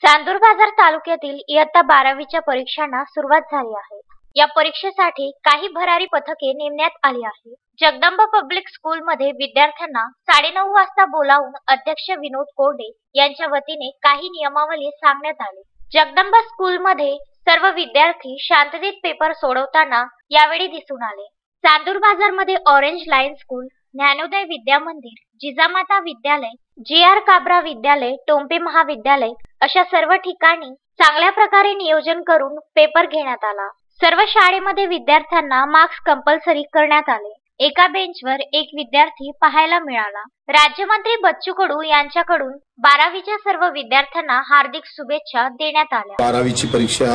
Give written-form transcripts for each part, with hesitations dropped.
चांदूर बाजार तालुक्यातील इयत्ता 12वीच्या परीक्षांना सुरुवात झाली आहे। या परीक्षेसाठी काही भरारी पथके नेमण्यात आली आहे। जगदंबा पब्लिक स्कूलमध्ये विद्यार्थ्यांना 9:30 वाजता बोलावून अध्यक्ष विनोद कोरडे यांच्या वतीने काही नियमावली सांगण्यात आली। जगदंबा स्कूलमध्ये सर्व विद्यार्थी शांततेत पेपर सोडवताना यावेळी दिसून आले। चांदूर बाजारमध्ये orange line school, Gyanodaya Vidya Mandir, Jijamata विद्यालय, जी.आर. काबरा विद्यालय, टोंपे महाविद्यालय अशा सर्व ठिकाणी चांगल्या प्रकारे नियोजन करून पेपर घेण्यात आला। सर्व शाळेमध्ये विद्यार्थ्यांना मास्क कंपल्सरी करण्यात आले। एका बेंचवर एक विद्यार्थी पाहायला मिळाला। राज्यमंत्री बच्चू कडू यांच्याकडून 12वीच्या सर्व विद्यार्थ्यांना हार्दिक शुभेच्छा देण्यात आल्या। 12वीची परीक्षा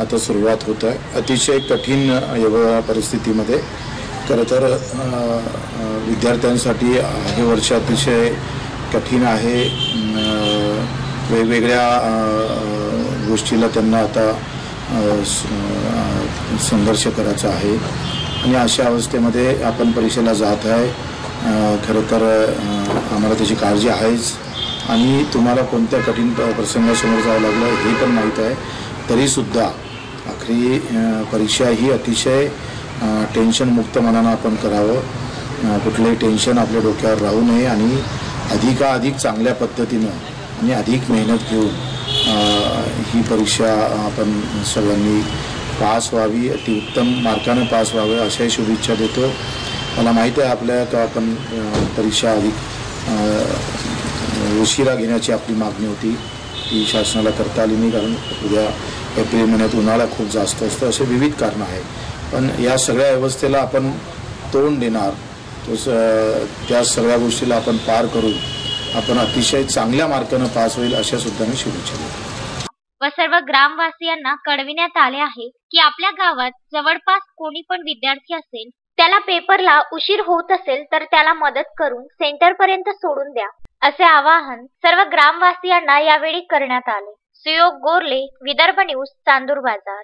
आता सुरुवात होत आहे। अतिशय कठीण परिस्थितीमध्ये खरं तर विद्यार्थ्यांसाठी हे वर्ष अतिशय कठीण आहे। वेगवेगळ्या गोष्टीला त्यांना आता संघर्ष करायचा आहे आणि अशा अवस्थेमध्ये आपण परीक्षेला जात आहे। खरं तर आम्हाला त्याची काळजी आहेच आणि तुम्हाला कोणत्या कठीण प्रसंगासमोर जावं लागलं हे पण माहीत आहे। तरीसुद्धा आखरी परीक्षा ही अतिशय टेन्शनमुक्त मनानं आपण करावं। कुठलंही टेन्शन आपल्या डोक्यावर राहू नये आणि अधिकाधिक चांगल्या पद्धतीनं आणि अधिक मेहनत घेऊन ही परीक्षा आपण सगळ्यांनी पास व्हावी, अति उत्तम मार्काने पास व्हावे अशाही शुभेच्छा देतो। मला माहीत आहे आपल्या का आपण परीक्षा अधिक उशिरा घेण्याची आपली मागणी होती, ती शासनाला करता आली नाही, कारण उद्या एप्रिल महिन्यात उन्हाळा खूप जास्त असतो। असे विविध कारणं आहेत, पण या सगळ्या व्यवस्थेला आपण तोंड देणार, त्या सगळ्या गोष्टीला आपण पार करून आपण अतिशय चांगल्या मार्काने पास होईल अशा सुद्धा मी शुभेच्छा देतो। व सर्व ग्रामवासियांना कळविण्यात आले आहे की आपल्या गावात जवळपास कोणी पण विद्यार्थी असेल, त्याला पेपरला उशीर होत असेल तर त्याला मदत करून सेंटर पर्यंत सोडून द्या, असे आवाहन सर्व ग्रामवासियांना यावेळी करण्यात आले। सुयोग गोरले, विदर्भ न्यूज, चांदूर बाजार।